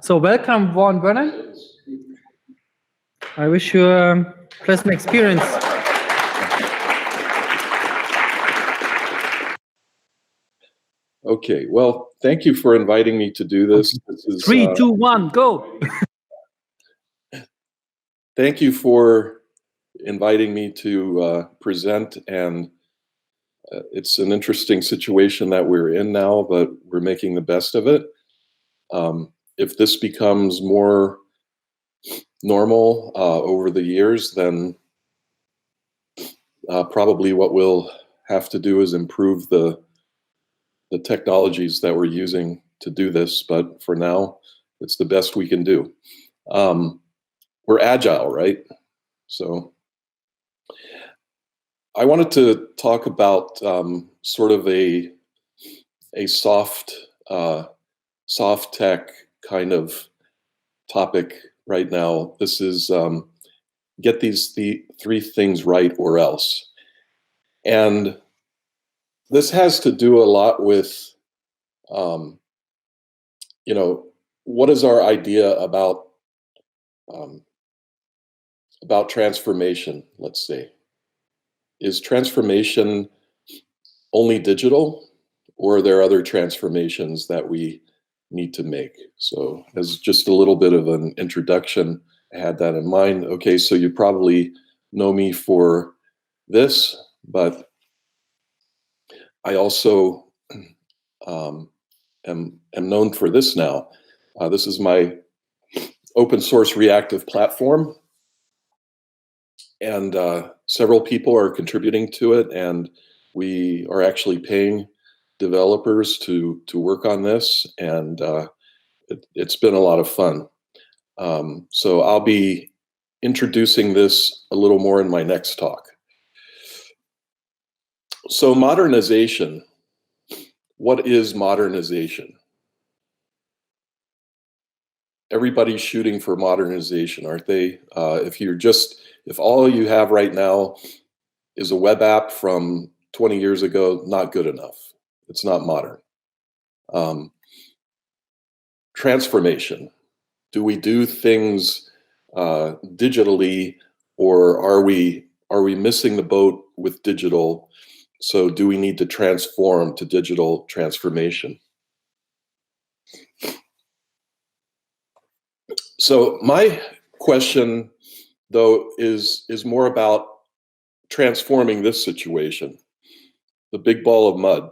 So welcome, Vaughn Vernon. I wish you a pleasant experience. Okay, well, thank you for inviting me to do this. This is, 3, 2, 1, go. Thank you for inviting me to present, and it's an interesting situation that we're in now, but we're making the best of it. If this becomes more normal over the years, then probably what we'll have to do is improve the technologies that we're using to do this, but for now, it's the best we can do. We're agile, right? So I wanted to talk about sort of a soft tech kind of topic right now. This is get these three things right or else. And this has to do a lot with, what is our idea about transformation, let's say. Is transformation only digital, or are there other transformations that we need to make? So as just a little bit of an introduction, I had that in mind. Okay, so you probably know me for this, but I also am known for this now. This is my open source reactive platform, and several people are contributing to it, and we are actually paying developers to work on this, and it's been a lot of fun. So I'll be introducing this a little more in my next talk. So modernization. What is modernization? Everybody's shooting for modernization, aren't they? If all you have right now is a web app from 20 years ago, not good enough. It's not modern. Transformation. Do we do things digitally, or are we missing the boat with digital? So do we need to transform to digital transformation? So my question, though, is more about transforming this situation, the big ball of mud.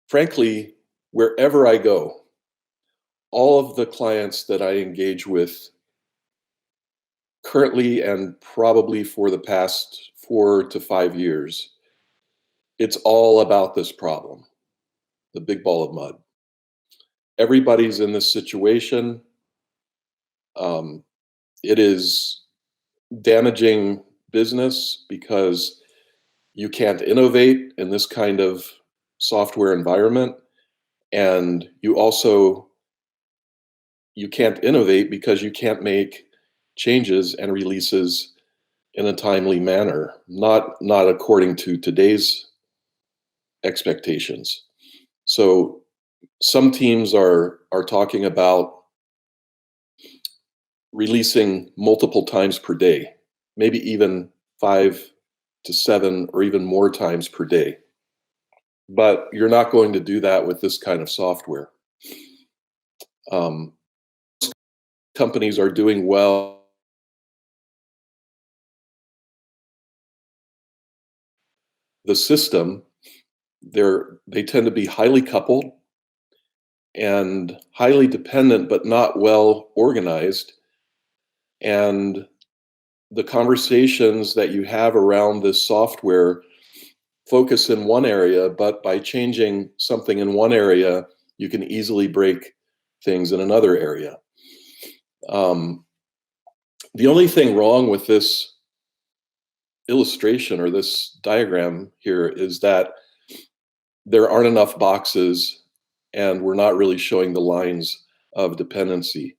Frankly, wherever I go, all of the clients that I engage with currently and probably for the past 4 to 5 years, it's all about this problem, the big ball of mud. Everybody's in this situation. It is damaging business because you can't innovate in this kind of software environment, and you can't innovate because you can't make changes and releases in a timely manner, not according to today's expectations. So some teams are talking about releasing multiple times per day, maybe even 5 to 7 or even more times per day. But you're not going to do that with this kind of software. Companies are doing well. The system, they tend to be highly coupled and highly dependent, but not well organized. And the conversations that you have around this software focus in one area, but by changing something in one area, you can easily break things in another area. The only thing wrong with this illustration or this diagram here is that there aren't enough boxes, and we're not really showing the lines of dependency.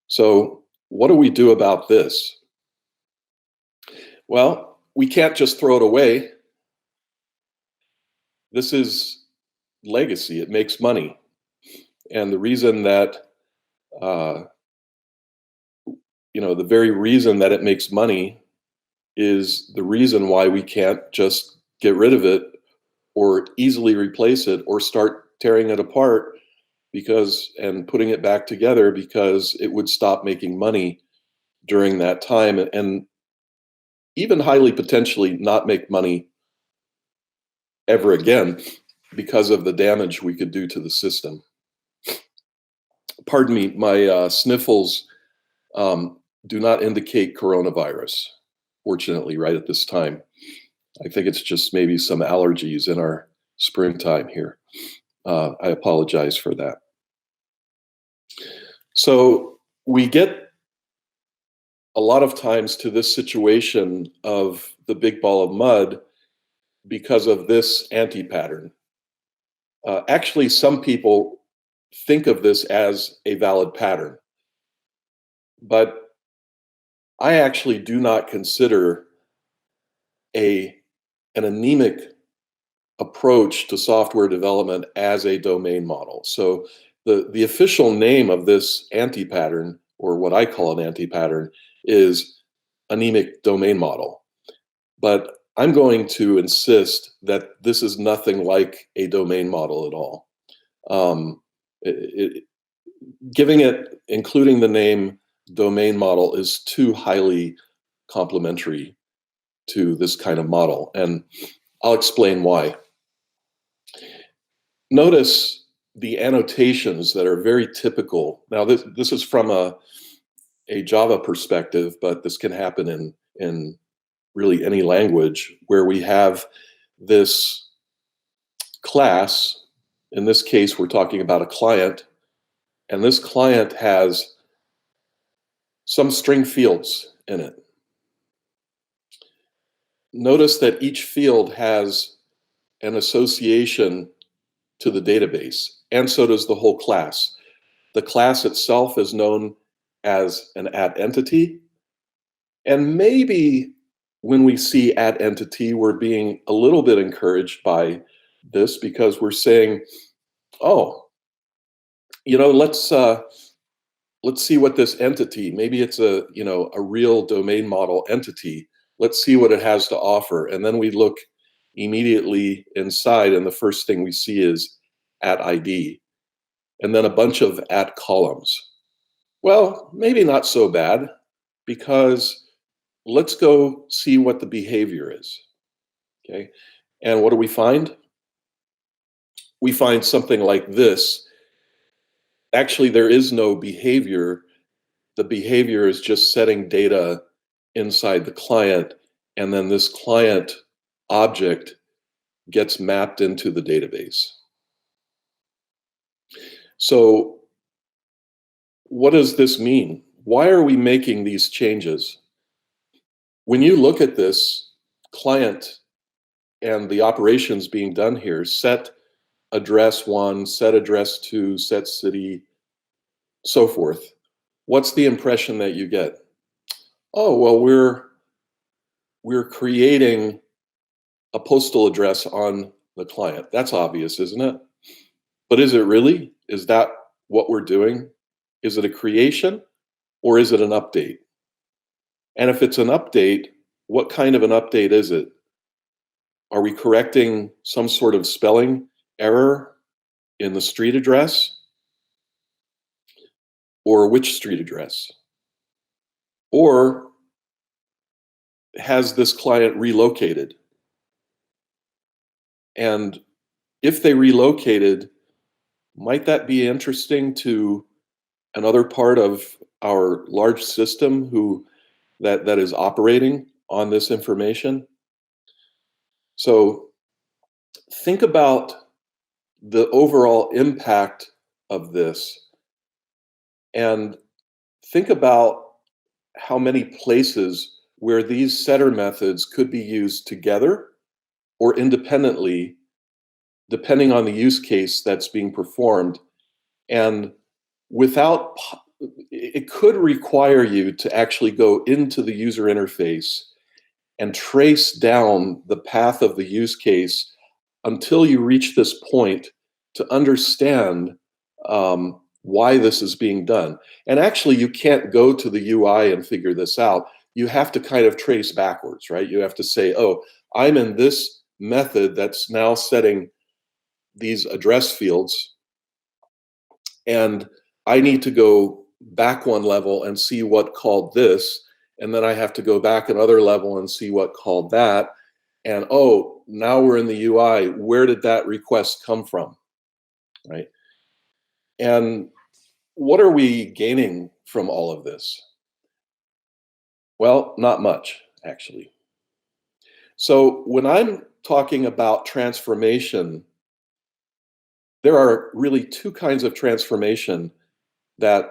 So what do we do about this? Well, we can't just throw it away. This is legacy. It makes money. And the reason that, the very reason that it makes money is the reason why we can't just get rid of it or easily replace it or start tearing it apart and putting it back together, because it would stop making money during that time, and even highly potentially not make money ever again because of the damage we could do to the system. Pardon me, my sniffles do not indicate coronavirus, fortunately, right at this time. I think it's just maybe some allergies in our springtime here. I apologize for that. So we get a lot of times to this situation of the big ball of mud because of this anti-pattern. Actually, some people think of this as a valid pattern, but I actually do not consider an anemic approach to software development as a domain model. So the official name of this anti-pattern, or what I call an anti-pattern, is anemic domain model. But I'm going to insist that this is nothing like a domain model at all. Including the name domain model is too highly complementary to this kind of model, and I'll explain why. Notice the annotations that are very typical. Now, this is from a Java perspective, but this can happen in really any language, where we have this class. In this case, we're talking about a client, and this client has some string fields in it. Notice that each field has an association to the database, and so does the whole class. The class itself is known as an @entity, and maybe when we see @entity, we're being a little bit encouraged by this, because we're saying, oh, let's see what this entity, maybe it's a real domain model entity. Let's see what it has to offer. And then we look immediately inside, and the first thing we see is @ID, and then a bunch of @columns. Well, maybe not so bad, because let's go see what the behavior is. Okay, and what do we find? We find something like this. Actually, there is no behavior. The behavior is just setting data inside the client, and then this client object gets mapped into the database. So what does this mean? Why are we making these changes? When you look at this client and the operations being done here, set address 1, set address 2, set city, so forth, what's the impression that you get? Oh, well, we're creating a postal address on the client. That's obvious, isn't it? But is it really? Is that what we're doing? Is it a creation, or is it an update? And if it's an update, what kind of an update is it? Are we correcting some sort of spelling error in the street address? Or which street address? Or has this client relocated? And if they relocated, might that be interesting to another part of our large system that is operating on this information? So think about the overall impact of this, and think about how many places where these setter methods could be used together or independently, depending on the use case that's being performed. And it could require you to actually go into the user interface and trace down the path of the use case until you reach this point to understand why this is being done. And actually, you can't go to the UI and figure this out. You have to kind of trace backwards, right? You have to say, oh, I'm in this method that's now setting these address fields, and I need to go back one level and see what called this, and then I have to go back another level and see what called that. And oh, now we're in the UI. Where did that request come from, right? And what are we gaining from all of this? Well, not much, actually. So when I'm talking about transformation, there are really two kinds of transformation that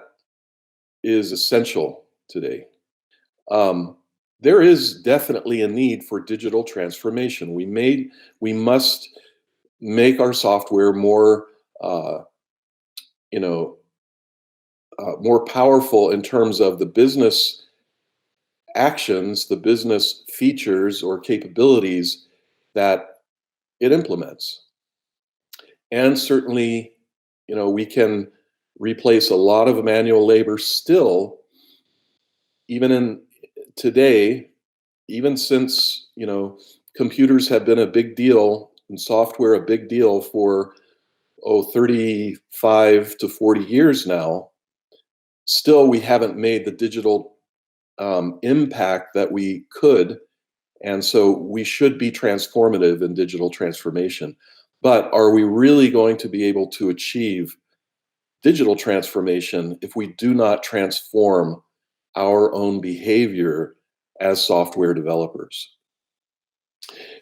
is essential today. There is definitely a need for digital transformation. We must make our software more, more powerful in terms of the business actions, the business features or capabilities that it implements. And certainly, we can replace a lot of manual labor still, even in today, even since, computers have been a big deal and software a big deal for, 35 to 40 years now, still we haven't made the digital impact that we could. And so we should be transformative in digital transformation. But are we really going to be able to achieve digital transformation if we do not transform our own behavior as software developers?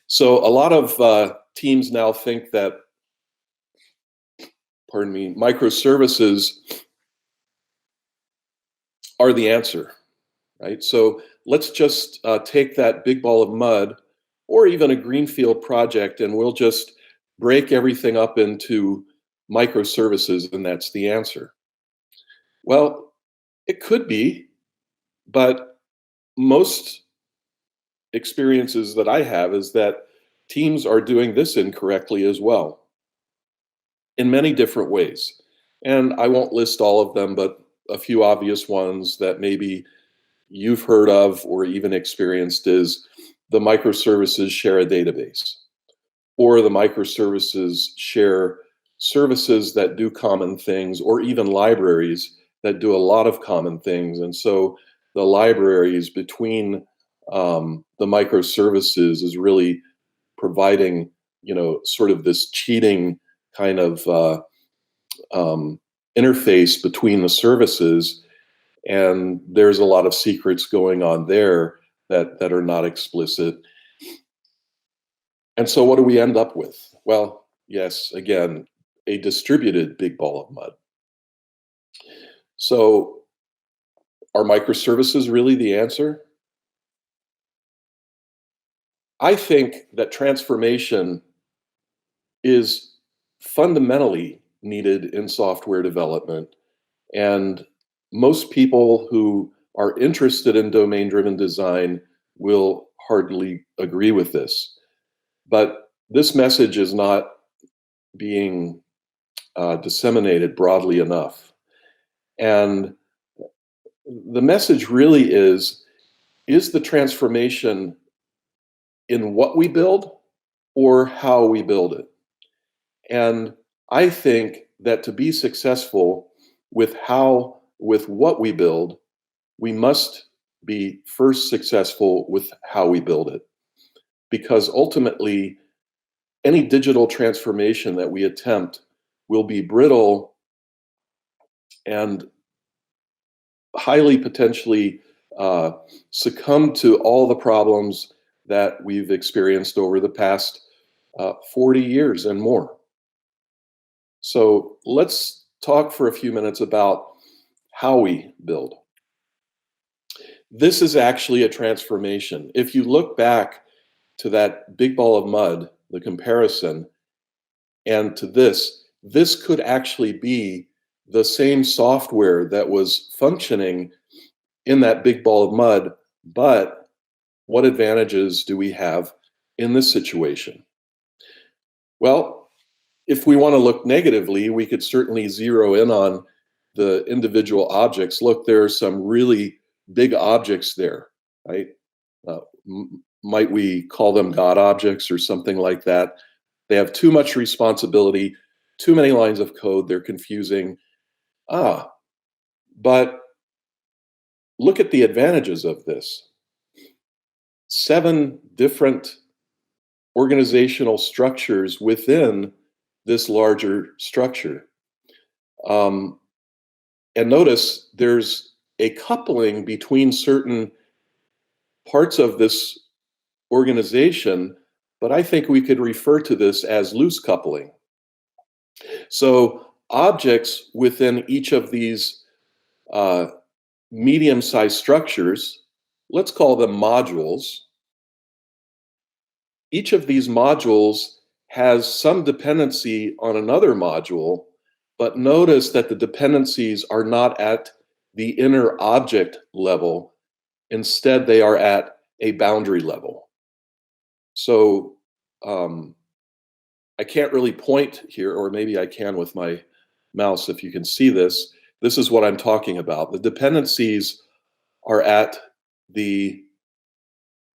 So a lot of teams now think that, microservices are the answer, right? So let's just take that big ball of mud or even a greenfield project, and we'll just break everything up into microservices, and that's the answer. Well, it could be, but most experiences that I have is that teams are doing this incorrectly as well, in many different ways. And I won't list all of them, but a few obvious ones that maybe you've heard of or even experienced is the microservices share a database, or the microservices share services that do common things, or even libraries that do a lot of common things. And so the libraries between the microservices is really providing, sort of this cheating kind of interface between the services. And there's a lot of secrets going on there that are not explicit. And so what do we end up with? Well, yes, again, a distributed big ball of mud. So are microservices really the answer? I think that transformation is fundamentally needed in software development. And most people who are interested in domain-driven design will hardly agree with this. But this message is not being disseminated broadly enough. And the message really is the transformation in what we build or how we build it? And I think that to be successful with what we build, we must be first successful with how we build it. Because ultimately, any digital transformation that we attempt will be brittle and highly potentially succumb to all the problems that we've experienced over the past 40 years and more. So let's talk for a few minutes about how we build. This is actually a transformation. If you look back to that big ball of mud, the comparison, and to this could actually be the same software that was functioning in that big ball of mud, but what advantages do we have in this situation? Well, if we want to look negatively, we could certainly zero in on the individual objects. Look, there are some really big objects there, right? Might we call them God objects or something like that? They have too much responsibility, too many lines of code, they're confusing. But look at the advantages of this. 7 different organizational structures within this larger structure. And notice there's a coupling between certain parts of this organization, but I think we could refer to this as loose coupling. So objects within each of these medium-sized structures, let's call them modules. Each of these modules has some dependency on another module, but notice that the dependencies are not at the inner object level. Instead, they are at a boundary level. So I can't really point here, or maybe I can with my mouse if you can see this. This is what I'm talking about. The dependencies are at the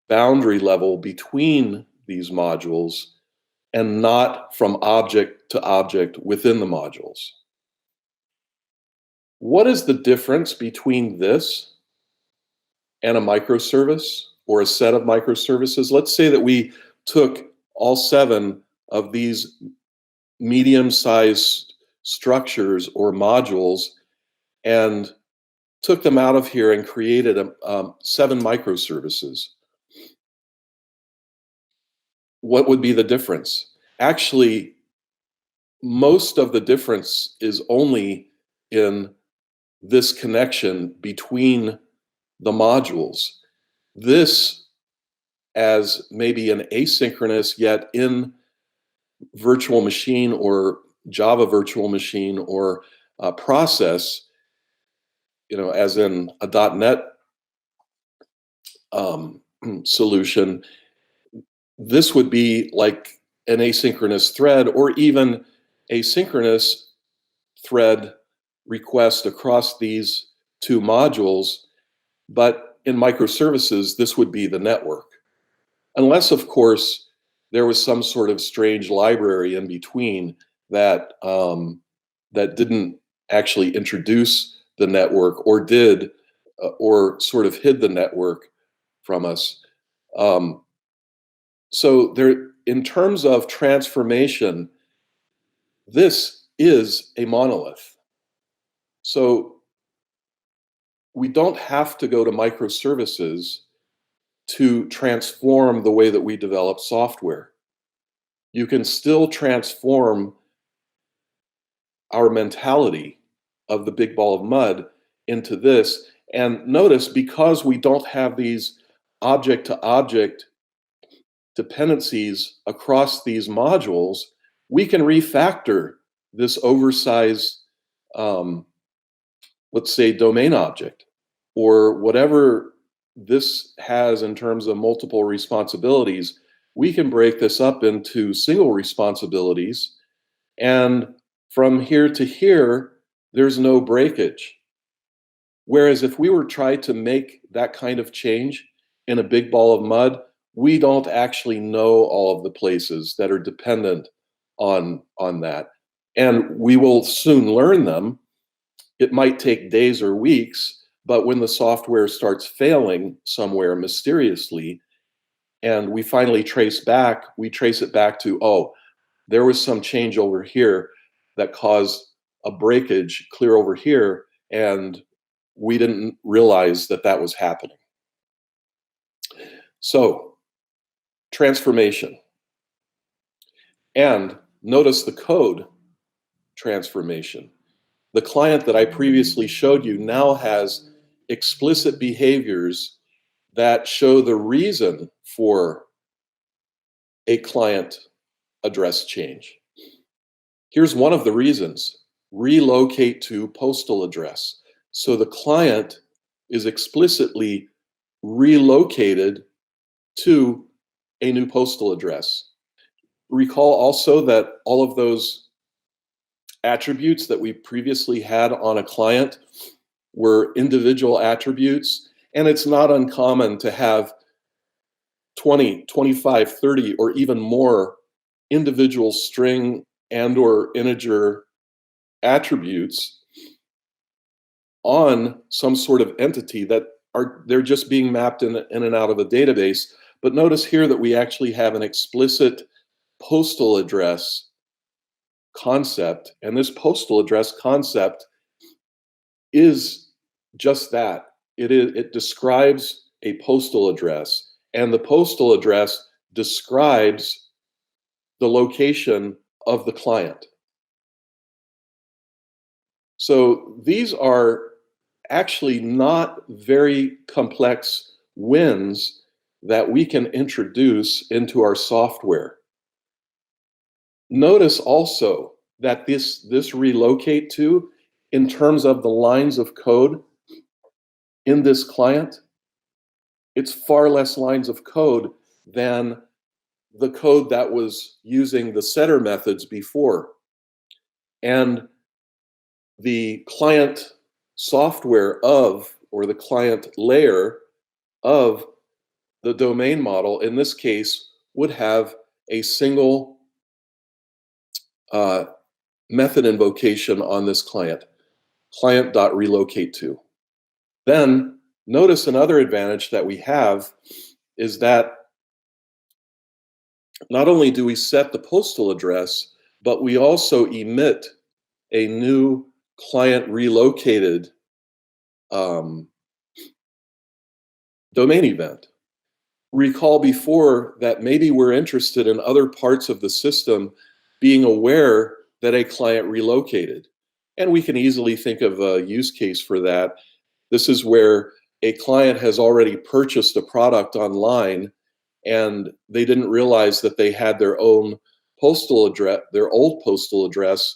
boundary level between these modules and not from object to object within the modules. What is the difference between this and a microservice or a set of microservices? Let's say that we took all 7 of these medium-sized structures or modules and took them out of here and created 7 microservices. What would be the difference? Actually, most of the difference is only in this connection between the modules. This as maybe an asynchronous yet in virtual machine or Java virtual machine or process, as in a .NET solution, this would be like an asynchronous thread or even a synchronous thread request across these 2 modules. But in microservices, this would be the network. Unless, of course, there was some sort of strange library in between that that didn't actually introduce the network or did or sort of hid the network from us. So there, in terms of transformation, this is a monolith. So we don't have to go to microservices to transform the way that we develop software. You can still transform our mentality of the big ball of mud into this. And notice, because we don't have these object-to-object dependencies across these modules, we can refactor this oversized, let's say, domain object, or whatever this has in terms of multiple responsibilities. We can break this up into single responsibilities, and from here to here, there's no breakage. Whereas if we were trying to make that kind of change in a big ball of mud, we don't actually know all of the places that are dependent on that. And we will soon learn them. It might take days or weeks, but when the software starts failing somewhere mysteriously, and we finally trace it back to, oh, there was some change over here that caused a breakage clear over here, and we didn't realize that that was happening. So, transformation. And notice the code transformation. The client that I previously showed you now has explicit behaviors that show the reason for a client address change. Here's one of the reasons: relocate to postal address. So the client is explicitly relocated to a new postal address. Recall also that all of those attributes that we previously had on a client were individual attributes, and it's not uncommon to have 20, 25, 30, or even more individual string and or integer attributes on some sort of entity that they're just being mapped in and out of a database. But notice here that we actually have an explicit postal address concept, and this postal address concept is just that. It describes a postal address, and the postal address describes the location of the client. So these are actually not very complex wins that we can introduce into our software. Notice also that this relocate to, in terms of the lines of code in this client, it's far less lines of code than the code that was using the setter methods before. And the client software of, or the client layer of the domain model, in this case, would have a single method invocation on this client, client.relocate to. Then notice another advantage that we have is that not only do we set the postal address, but we also emit a new client relocated domain event. Recall before that maybe we're interested in other parts of the system being aware that a client relocated. And we can easily think of a use case for that. This is where a client has already purchased a product online and they didn't realize that they had their own postal address, their old postal address,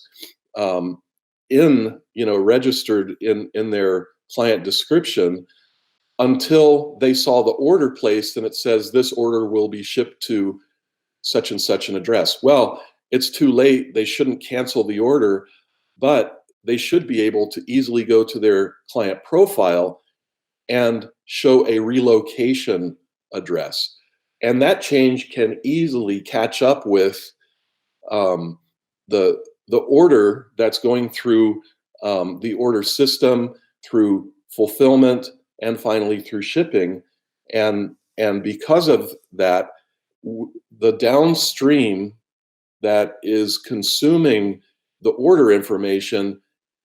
registered in their client description, until they saw the order placed and it says this order will be shipped to such and such an address. Well, it's too late. They shouldn't cancel the order, but they should be able to easily go to their client profile and show a relocation address. And that change can easily catch up with the order that's going through the order system, through fulfillment, and finally through shipping. And because of that, the downstream that is consuming the order information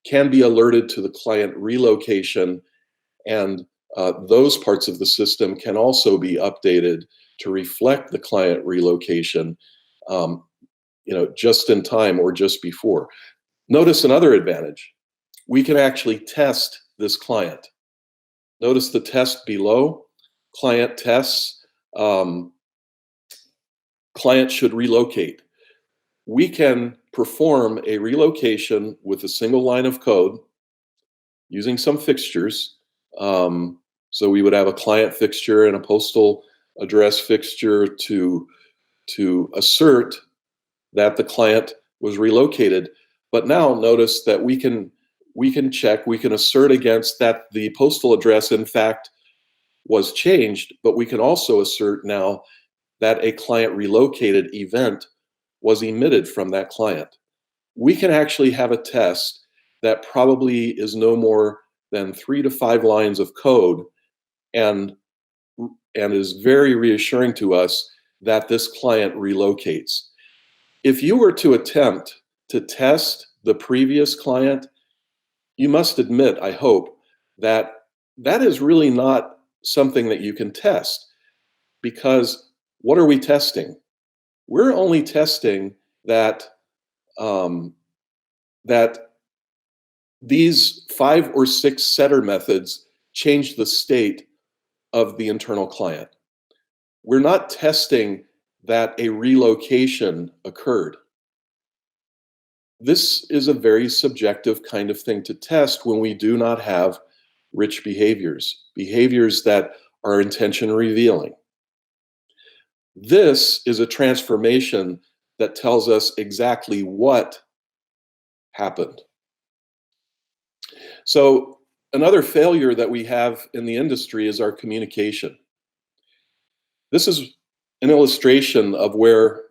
can be alerted to the client relocation, and those parts of the system can also be updated to reflect the client relocation, just in time or just before. Notice another advantage. We can actually test this client. Notice the test below, client tests, client should relocate. We can perform a relocation with a single line of code using some fixtures. So we would have a client fixture and a postal address fixture to assert that the client was relocated. But now notice that we can check, we can assert against that the postal address in fact was changed, but we can also assert now that a client relocated event was emitted from that client. We can actually have a test that probably is no more than 3 to 5 lines of code and is very reassuring to us that this client relocates. If you were to attempt to test the previous client, you must admit, I hope, that that is really not something that you can test, because what are we testing? We're only testing that that these 5 or 6 setter methods change the state of the internal client. We're not testing that a relocation occurred. This is a very subjective kind of thing to test when we do not have rich behaviors that are intention revealing. This is a transformation that tells us exactly what happened. So another failure that we have in the industry is our communication. This is an illustration of where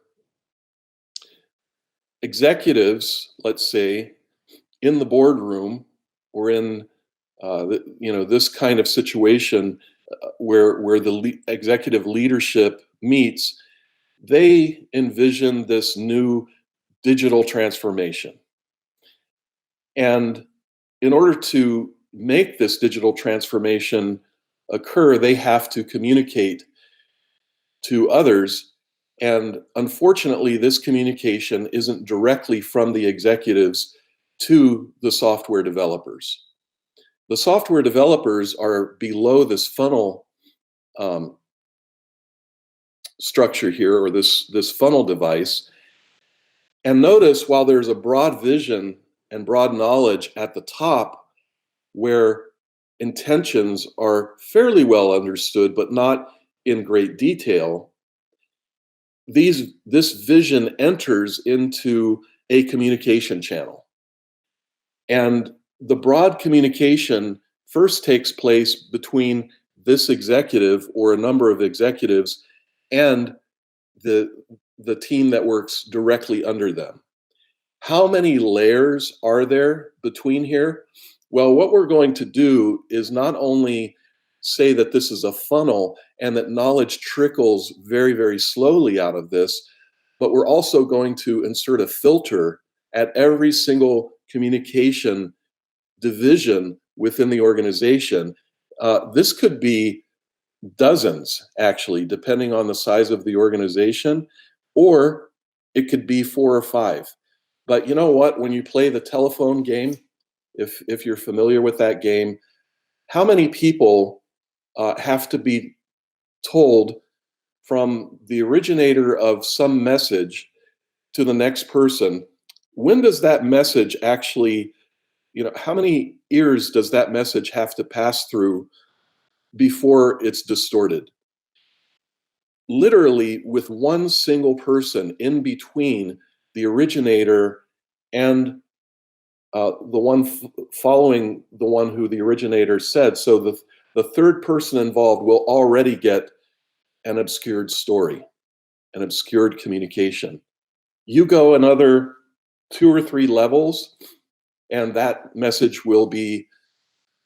executives, let's say, in the boardroom or in this kind of situation where the executive leadership meets, they envision this new digital transformation. And in order to make this digital transformation occur, they have to communicate to others. And unfortunately, this communication isn't directly from the executives to the software developers. The software developers are below this funnel structure here, or this funnel device. And notice, while there's a broad vision and broad knowledge at the top, where intentions are fairly well understood, but not in great detail, this vision enters into a communication channel. And the broad communication first takes place between this executive or a number of executives and the team that works directly under them. How many layers are there between here? Well, what we're going to do is not only say that this is a funnel and that knowledge trickles very, very slowly out of this, but we're also going to insert a filter at every single communication division within the organization. This could be dozens, actually, depending on the size of the organization, or it could be 4 or 5. But you know what? When you play the telephone game, if you're familiar with that game, how many people have to be told from the originator of some message to the next person? When does that message actually, how many ears does that message have to pass through before it's distorted? Literally, with one single person in between the originator and the one following the one who the originator said. So the third person involved will already get an obscured story, an obscured communication. You go another 2 or 3 levels, and that message will be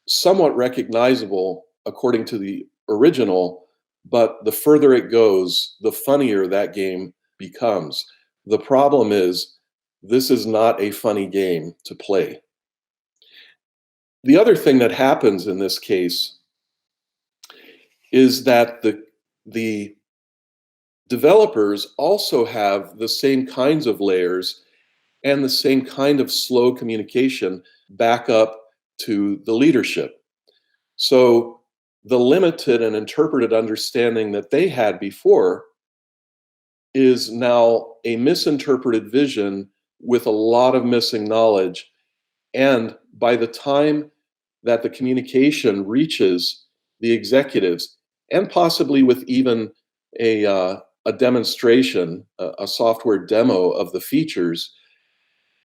somewhat recognizable according to the original, but the further it goes, the funnier that game becomes. The problem is, this is not a funny game to play. The other thing that happens in this case is that the developers also have the same kinds of layers and the same kind of slow communication back up to the leadership. So the limited and interpreted understanding that they had before is now a misinterpreted vision with a lot of missing knowledge. And by the time that the communication reaches the executives, and possibly with even a demonstration, a software demo of the features,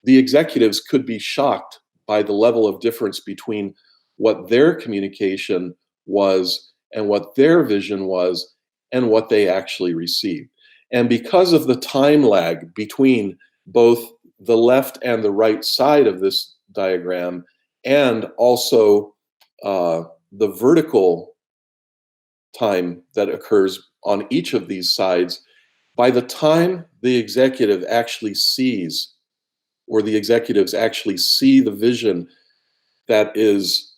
the executives could be shocked by the level of difference between what their communication was and what their vision was and what they actually received. And because of the time lag between both the left and the right side of this diagram, and also the vertical time that occurs on each of these sides, by the time the executive actually sees, or the executives actually see the vision that is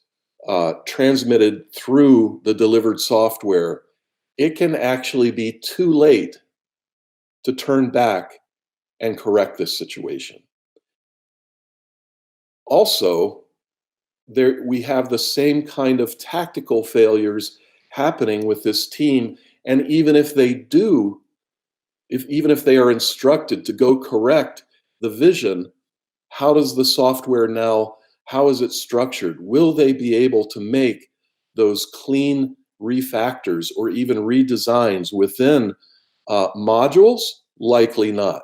transmitted through the delivered software, it can actually be too late to turn back and correct this situation. Also, we have the same kind of tactical failures happening with this team. And even if they do, even if they are instructed to go correct the vision, how does the software now, how is it structured? Will they be able to make those clean refactors or even redesigns within modules? Likely not.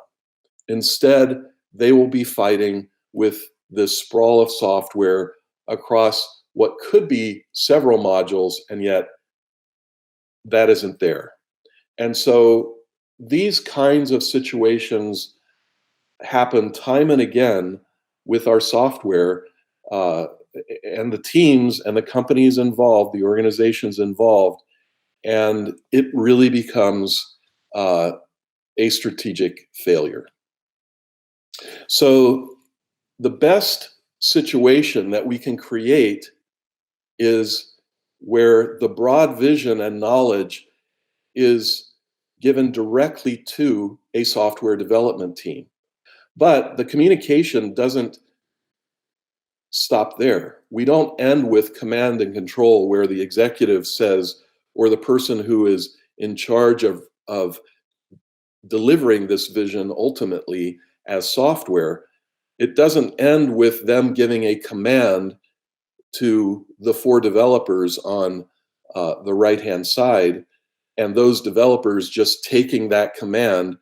Instead, they will be fighting with this sprawl of software across what could be several modules, and yet that isn't there. And so these kinds of situations happen time and again with our software, and the teams and the companies involved, the organizations involved, and it really becomes a strategic failure. So the best situation that we can create is where the broad vision and knowledge is given directly to a software development team. But the communication doesn't stop there. We don't end with command and control where the executive says, or the person who is in charge of delivering this vision ultimately as software. It doesn't end with them giving a command to the 4 developers on the right-hand side, and those developers just taking that command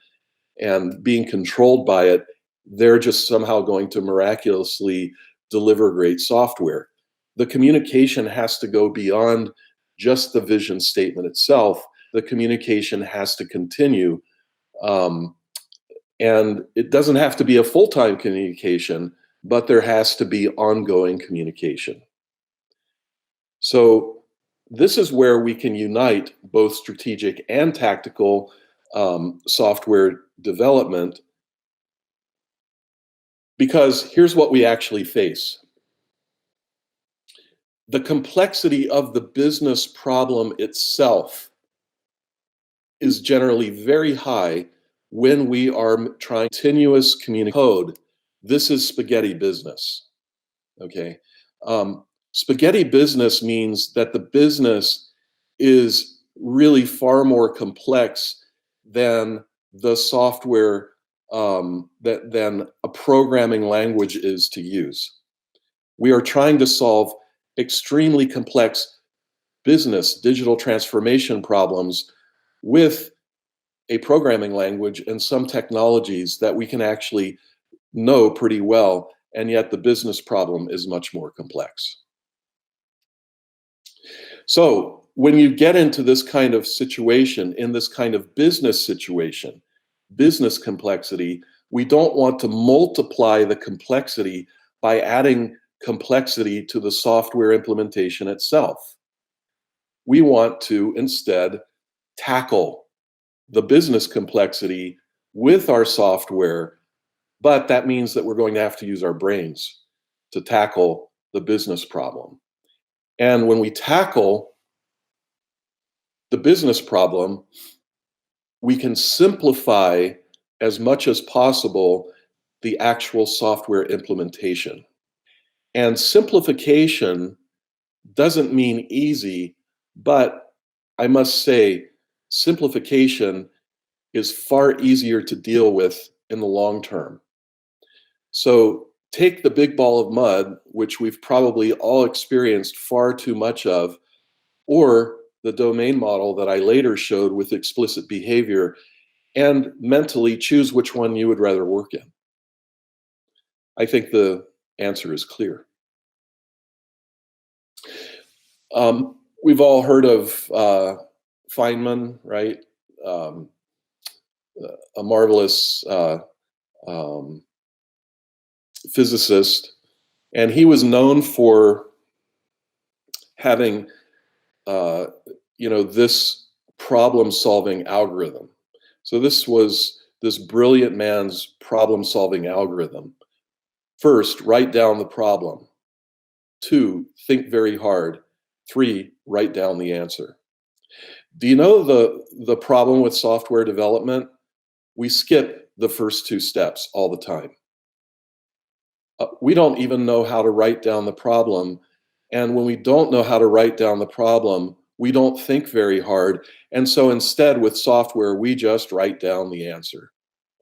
and being controlled by it. They're just somehow going to miraculously deliver great software. The communication has to go beyond just the vision statement itself. The communication has to continue. And it doesn't have to be a full-time communication, but there has to be ongoing communication. So this is where we can unite both strategic and tactical software development, because here's what we actually face. The complexity of the business problem itself is generally very high when we are trying continuous code. This is spaghetti business, okay? Spaghetti business means that the business is really far more complex than the software, than a programming language is to use. We are trying to solve extremely complex business digital transformation problems with a programming language and some technologies that we can actually know pretty well, and yet the business problem is much more complex. So when you get into this kind of situation, in this kind of business situation, business complexity, we don't want to multiply the complexity by adding complexity to the software implementation itself. We want to instead tackle the business complexity with our software, but that means that we're going to have to use our brains to tackle the business problem. And when we tackle the business problem, we can simplify as much as possible the actual software implementation. And simplification doesn't mean easy, but I must say, simplification is far easier to deal with in the long term. So take the big ball of mud, which we've probably all experienced far too much of, or the domain model that I later showed with explicit behavior, and mentally choose which one you would rather work in. I think the answer is clear. We've all heard of Feynman, right? A marvelous physicist, and he was known for having this problem-solving algorithm. So this was this brilliant man's problem-solving algorithm. First, write down the problem. 2, think very hard. 3, write down the answer. Do you know the problem with software development? We skip the first 2 steps all the time. We don't even know how to write down the problem. And when we don't know how to write down the problem, we don't think very hard. And so instead, with software, we just write down the answer.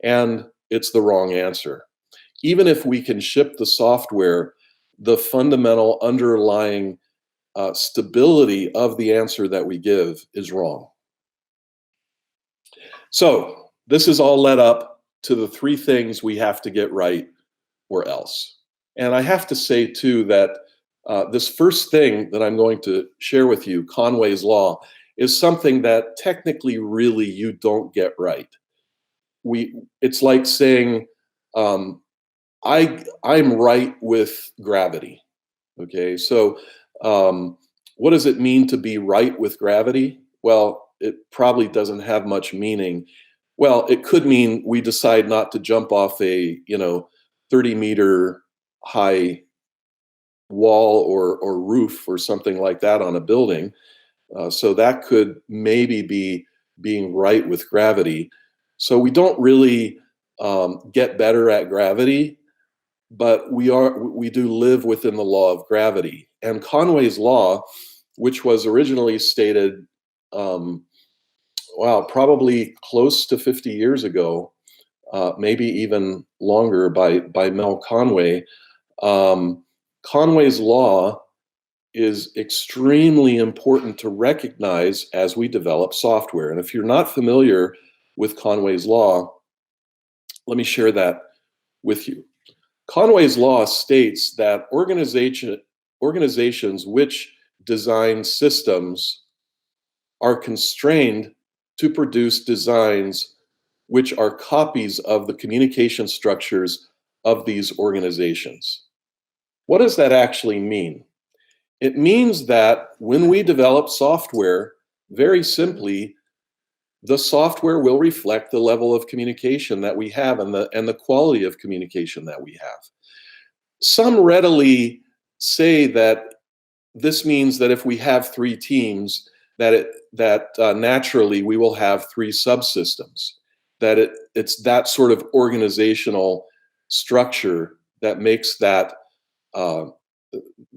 And it's the wrong answer. Even if we can ship the software, the fundamental underlying stability of the answer that we give is wrong. So this is all led up to the 3 things we have to get right or else. And I have to say, too, that this first thing that I'm going to share with you, Conway's Law, is something that technically really you don't get right. It's like saying, I'm right with gravity. Okay, so what does it mean to be right with gravity? Well, it probably doesn't have much meaning. Well, it could mean we decide not to jump off a 30-meter high wall or roof or something like that on a building. So that could maybe be being right with gravity. So we don't really get better at gravity, but we do live within the law of gravity. And Conway's Law, which was originally stated, probably close to 50 years ago, maybe even longer, by Mel Conway. Conway's Law is extremely important to recognize as we develop software. And if you're not familiar with Conway's Law, let me share that with you. Conway's Law states that organizations which design systems are constrained to produce designs which are copies of the communication structures of these organizations. What does that actually mean? It means that when we develop software, very simply, the software will reflect the level of communication that we have and the quality of communication that we have. Some readily say that this means that if we have 3 teams, that naturally we will have 3 subsystems, that it's that sort of organizational structure that makes that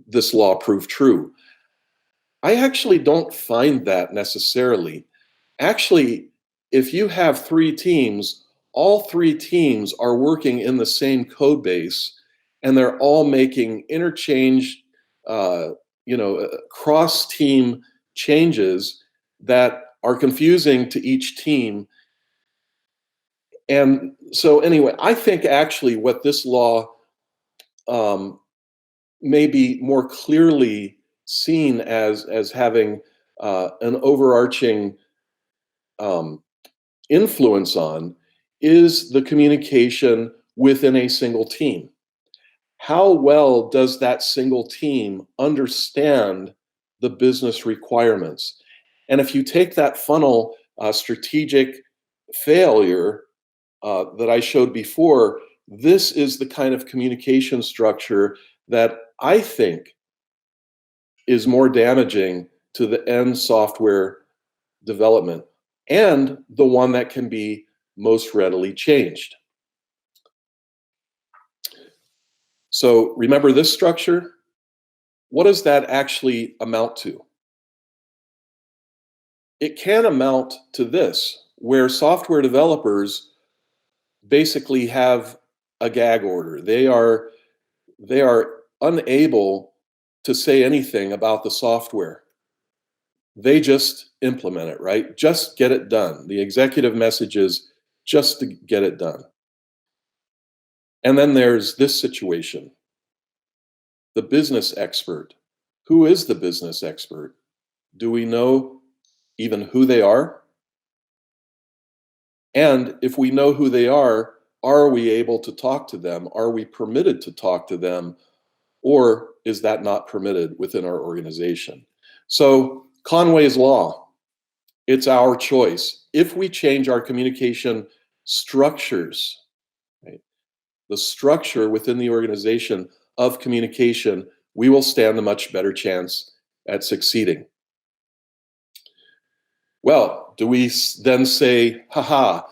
this law prove true. I actually don't find that necessarily. Actually, if you have 3 teams, all 3 teams are working in the same code base, and they're all making interchange, cross-team changes that are confusing to each team. And so anyway, I think actually what this law may be more clearly seen as having an overarching influence on is the communication within a single team. How well does that single team understand the business requirements? And if you take that funnel strategic failure that I showed before, this is the kind of communication structure that I think is more damaging to the end software development, and the one that can be most readily changed. So remember this structure? What does that actually amount to? It can amount to this, where software developers basically have a gag order. They are unable to say anything about the software. They just implement it, right? Just get it done. The executive message is just to get it done. And then there's this situation. The business expert. Who is the business expert? Do we know even who they are? And if we know who they are we able to talk to them? Are we permitted to talk to them? Or is that not permitted within our organization? So Conway's Law, it's our choice. If we change our communication structures, right, the structure within the organization of communication, we will stand a much better chance at succeeding. Well, do we then say, haha,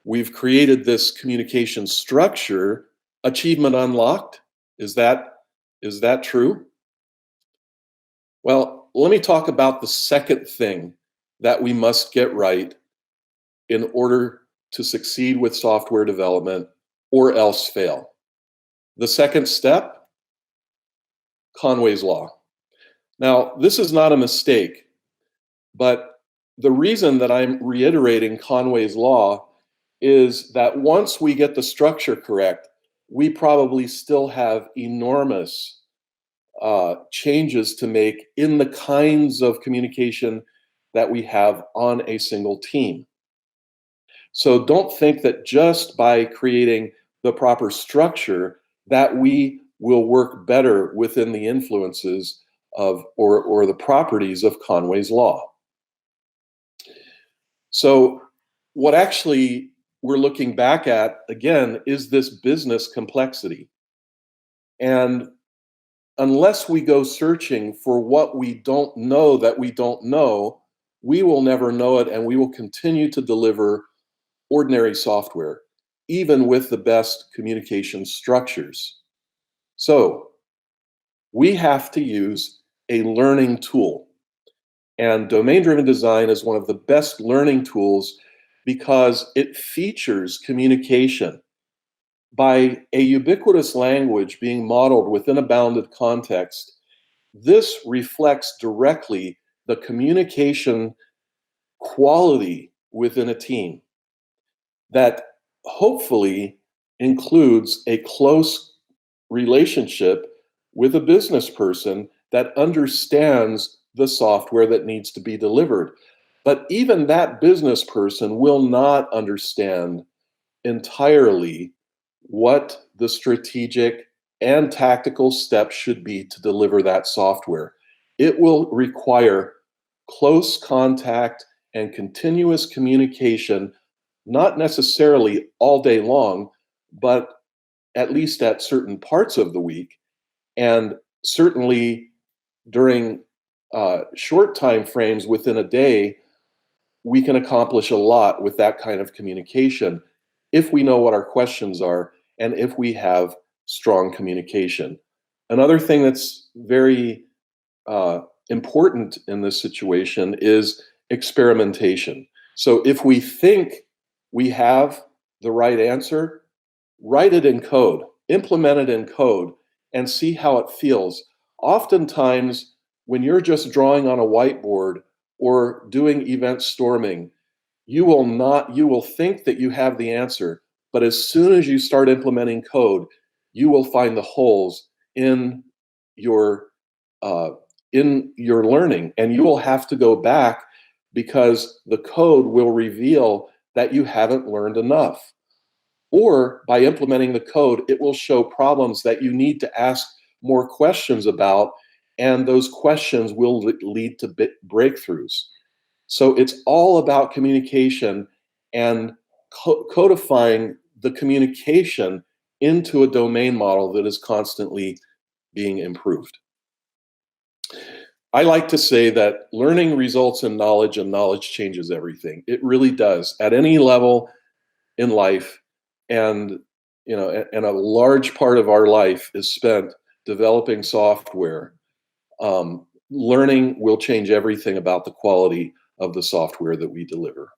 we've created this communication structure, achievement unlocked? Is that true? Well, let me talk about the second thing that we must get right in order to succeed with software development or else fail. The second step, Conway's Law. Now, this is not a mistake, but the reason that I'm reiterating Conway's Law is that once we get the structure correct, we probably still have enormous changes to make in the kinds of communication that we have on a single team. So don't think that just by creating the proper structure that we will work better within the influences of or the properties of Conway's law. So what actually we're looking back at again is this business complexity. And unless we go searching for what we don't know that we don't know, we will never know it, and we will continue to deliver ordinary software, even with the best communication structures. So we have to use a learning tool. And domain-driven design is one of the best learning tools because it features communication. By a ubiquitous language being modeled within a bounded context, this reflects directly the communication quality within a team that hopefully includes a close relationship with a business person that understands the software that needs to be delivered. But even that business person will not understand entirely what the strategic and tactical steps should be to deliver that software. It will require close contact and continuous communication, not necessarily all day long, but at least at certain parts of the week, and certainly during short time frames within a day, we can accomplish a lot with that kind of communication if we know what our questions are and if we have strong communication. Another thing that's very important in this situation is experimentation. So if we think we have the right answer, write it in code, implement it in code, and see how it feels. Oftentimes, when you're just drawing on a whiteboard or doing event storming, you will think that you have the answer, but as soon as you start implementing code, you will find the holes in your learning, and you will have to go back because the code will reveal that you haven't learned enough. Or by implementing the code, it will show problems that you need to ask more questions about, and those questions will lead to breakthroughs. So it's all about communication and codifying the communication into a domain model that is constantly being improved. I like to say that learning results in knowledge, and knowledge changes everything. It really does at any level in life. And and a large part of our life is spent developing software. Learning will change everything about the quality of the software that we deliver.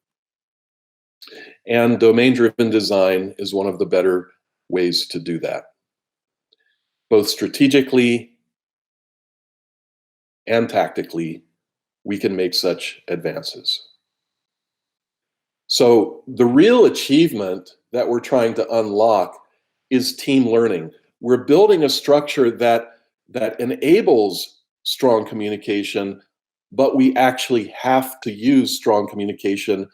And domain-driven design is one of the better ways to do that, both strategically and tactically. We can make such advances. So the real achievement that we're trying to unlock is team learning. We're building a structure that enables strong communication, but we actually have to use strong communication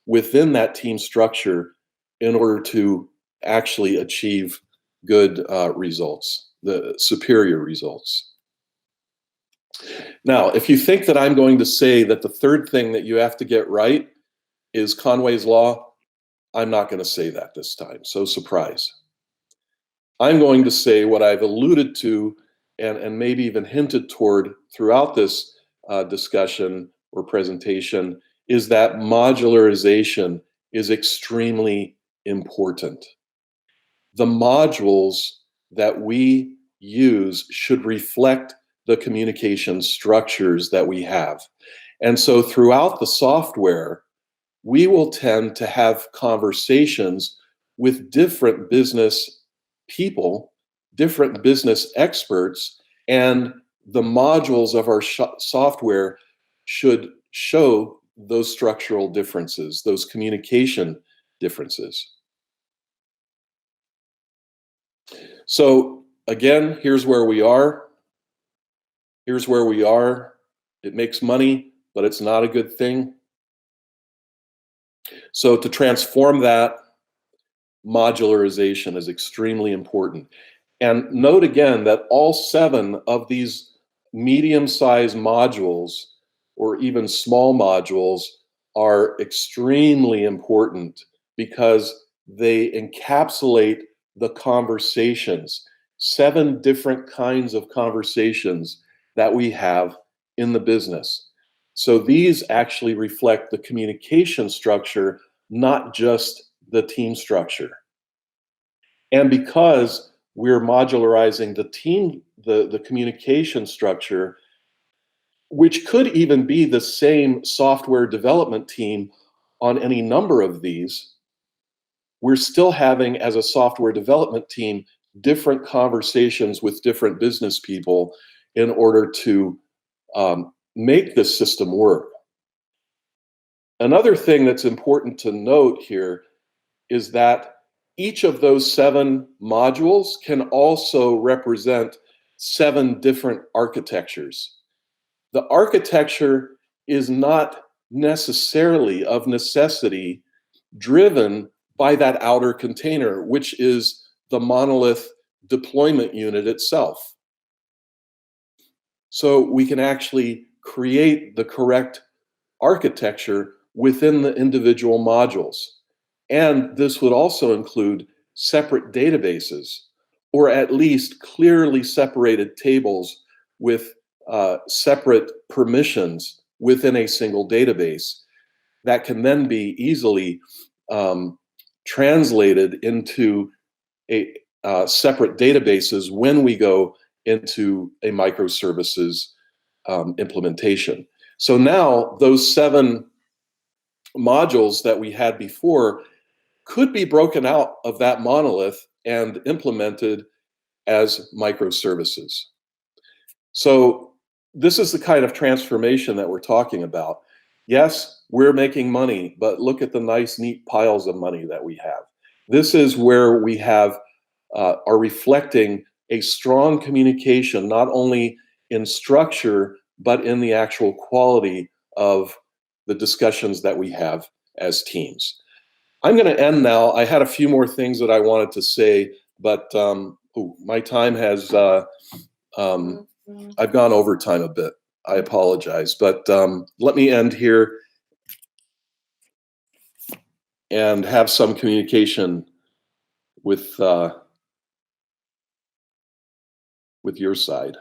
within that team structure in order to actually achieve good results, the superior results. Now, if you think that I'm going to say that the third thing that you have to get right is Conway's law, I'm not going to say that this time. So surprise. I'm going to say what I've alluded to and maybe even hinted toward throughout this discussion or presentation is that modularization is extremely important. The modules that we use should reflect the communication structures that we have. And so throughout the software, we will tend to have conversations with different business people, different business experts, and the modules of our software should show those structural differences, those communication differences. So again, here's where we are. Here's where we are. It makes money, but it's not a good thing. So to transform that, modularization is extremely important. And note again that all 7 of these medium-sized modules or even small modules are extremely important because they encapsulate the conversations, 7 different kinds of conversations that we have in the business. So these actually reflect the communication structure, not just the team structure. And because we're modularizing the team, the communication structure, which could even be the same software development team on any number of these, we're still having, as a software development team, different conversations with different business people in order to make this system work. Another thing that's important to note here is that each of those 7 modules can also represent 7 different architectures. The architecture is not necessarily, of necessity, driven by that outer container, which is the monolith deployment unit itself. So we can actually create the correct architecture within the individual modules. And this would also include separate databases, or at least clearly separated tables with separate permissions within a single database that can then be easily translated into separate databases when we go into a microservices implementation. So now those 7 modules that we had before could be broken out of that monolith and implemented as microservices. So this is the kind of transformation that we're talking about. Yes, we're making money, but look at the nice, neat piles of money that we have. This is where we have are reflecting a strong communication, not only in structure, but in the actual quality of the discussions that we have as teams. I'm going to end now. I had a few more things that I wanted to say, but my time has, I've gone over time a bit. I apologize, but let me end here and have some communication with your side.